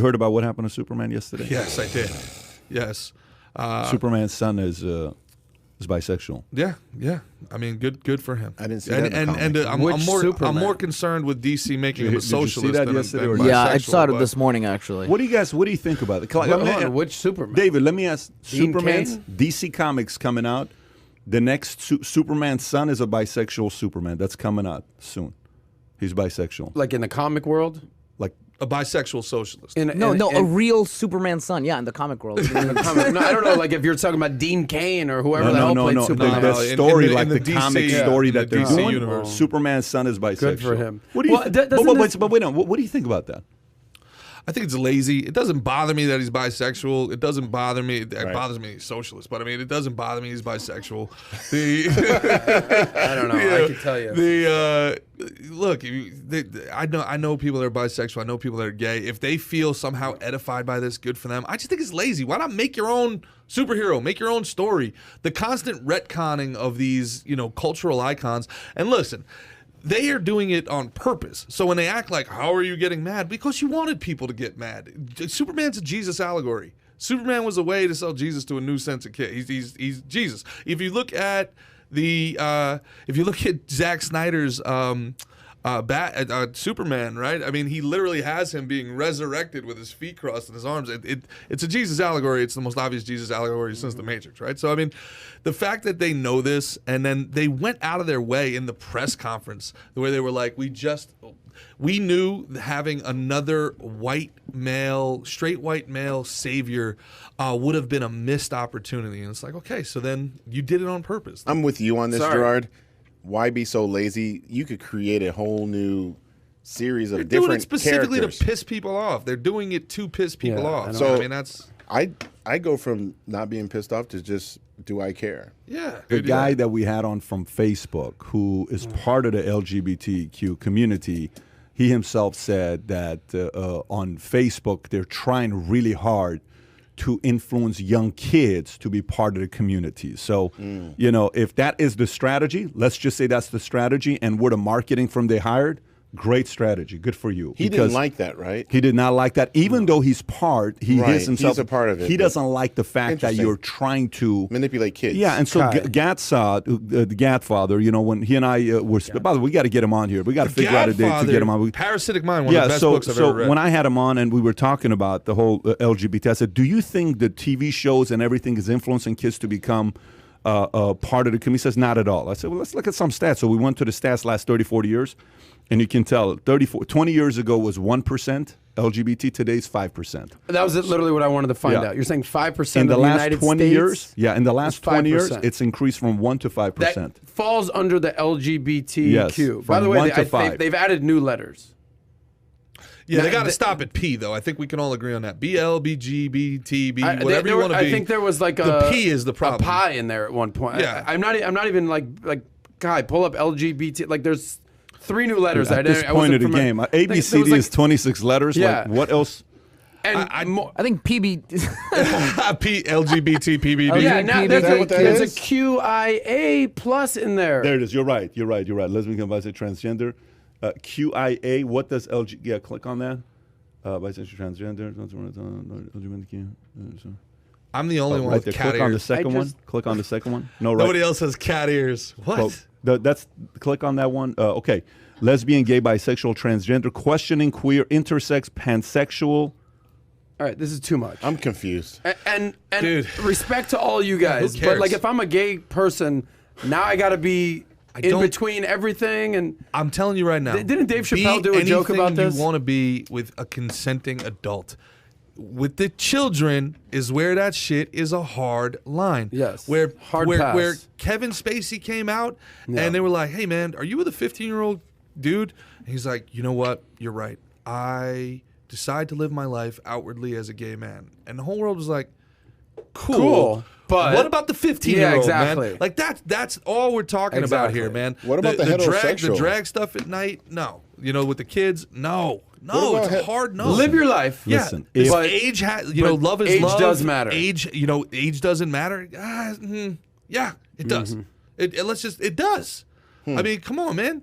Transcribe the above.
You heard about what happened to Superman yesterday? Yes, I did. Yes. Superman's son is bisexual. Yeah. I mean, good for him. I didn't see that in the And I'm more concerned with DC making him a socialist. Did you see that than yesterday? than Yeah, I bisexual, saw it but- this morning, actually. What do you think about it? Hold on, which Superman? David, let me ask. Dean Superman's Cain? DC Comics coming out. The next Superman's son is a bisexual Superman. That's coming out soon. He's bisexual. Like in the comic world? Like A bisexual socialist. A real Superman son. Yeah, in the comic world. No, I don't know. Like if you're talking about Dean Cain or whoever the hell played Superman. The story, in like the the DC comic story in that the they're DC doing. universe. Superman's son is bisexual. Good for him. What do you? Well, doesn't this- but wait a minute. What do you think about that? I think it's lazy. It doesn't bother me that he's bisexual. It doesn't bother me. It bothers me he's socialist, but I mean, it doesn't bother me he's bisexual. I don't know. I can tell you. Look, I know people that are bisexual. I know people that are gay. If they feel somehow edified by this, good for them. I just think it's lazy. Why not make your own superhero? Make your own story. The constant retconning of these, cultural icons. And listen, they are doing it on purpose. So when they act like, how are you getting mad? Because you wanted people to get mad. Superman's a Jesus allegory. Superman was a way to sell Jesus to a new sense of kid. He's Jesus. If you look at Zack Snyder's Superman, right? I mean, he literally has him being resurrected with his feet crossed and his arms. It's a Jesus allegory. It's the most obvious Jesus allegory since The Matrix, right? So, I mean, the fact that they know this and then they went out of their way in the press conference, the way they were like, we knew having another straight white male savior would have been a missed opportunity. And it's like, okay, so then you did it on purpose. I'm with you on this, Gerard. Why be so lazy? You could create a whole new series of They're different doing it specifically characters. to piss people off. They're doing it to piss people off. So I mean, that's... I go from not being pissed off to just, do I care? Yeah. The guy that we had on from Facebook, who is part of the LGBTQ community, he himself said that on Facebook they're trying really hard to influence young kids to be part of the community. So, if that is the strategy, let's just say that's the strategy, and we're the marketing firm they hired, great strategy. Good for you. He didn't like that, right? He did not like that, even though he's he is himself. He's a part of it. He doesn't like the fact that you're trying to manipulate kids. Yeah, and so Gatsa, the Godfather, when he and I were, by the way, we got to get him on here. We got to figure out a date to get him on. Parasitic Mind, one of the best books I've ever read. When I had him on and we were talking about the whole LGBT, I said, do you think the TV shows and everything is influencing kids to become part of the community? He says, not at all. I said, well, let's look at some stats. So we went to the stats last 30, 40 years. And you can tell 20 years ago was 1% LGBT, today's 5%. That was literally what I wanted to find out. You're saying 5% in the of the last United 20 States? years? Yeah, in the last 20 years, 5%. it's increased from 1 to 5%. That falls under the LGBTQ. Yes, By the from way, 1 to 5. they've added new letters. Yeah, they got to stop at P, though. I think we can all agree on that. BL, BG, BTB, whatever you want to be. I think there was like the P is the problem. A pi in there at one point. Yeah. I'm not even like, guy, pull up LGBT. Like there's 3 new letters. At this point of the game, ABCD is 26 letters. Yeah. Like, what else? And I think PB. LGBT, PBB. Yeah, now Is that what that there's is? a QIA plus in there. There it is. You're right. Lesbian, bisexual, transgender. QIA. What does LG? Yeah, click on that. Bisexual, transgender. LGBT. I'm the only one Right with there. cat Click on the ears. second one. Click on the second one. No, right. Nobody else has cat ears. What? That's click on that one. Okay. Lesbian, gay, bisexual, transgender, questioning, queer, intersex, pansexual. All right, this is too much. I'm confused. And Dude. respect to all you guys, who but cares? like if I'm a gay person, now I got to be in between everything. And I'm telling you right now. Didn't Dave Chappelle do a joke about this? You want to be with a consenting adult. With the children is where that shit is a hard line. Yes. Where Pass. where Kevin Spacey came out and they were like, "Hey man, are you with a 15-year-old dude?" And he's like, "You know what? You're right. I decide to live my life outwardly as a gay man." And the whole world was like, "Cool." But what about the 15-year-old, Yeah, exactly. man? Like that's all we're talking about here, man. What about the heterosexual? The drag stuff at night? No. With the kids? No. What about It's a hard no. live your life. Yeah. Listen, But if- age has, but love is age love. does matter. Age, age doesn't matter. Yeah, it does. It does. I mean, come on, man.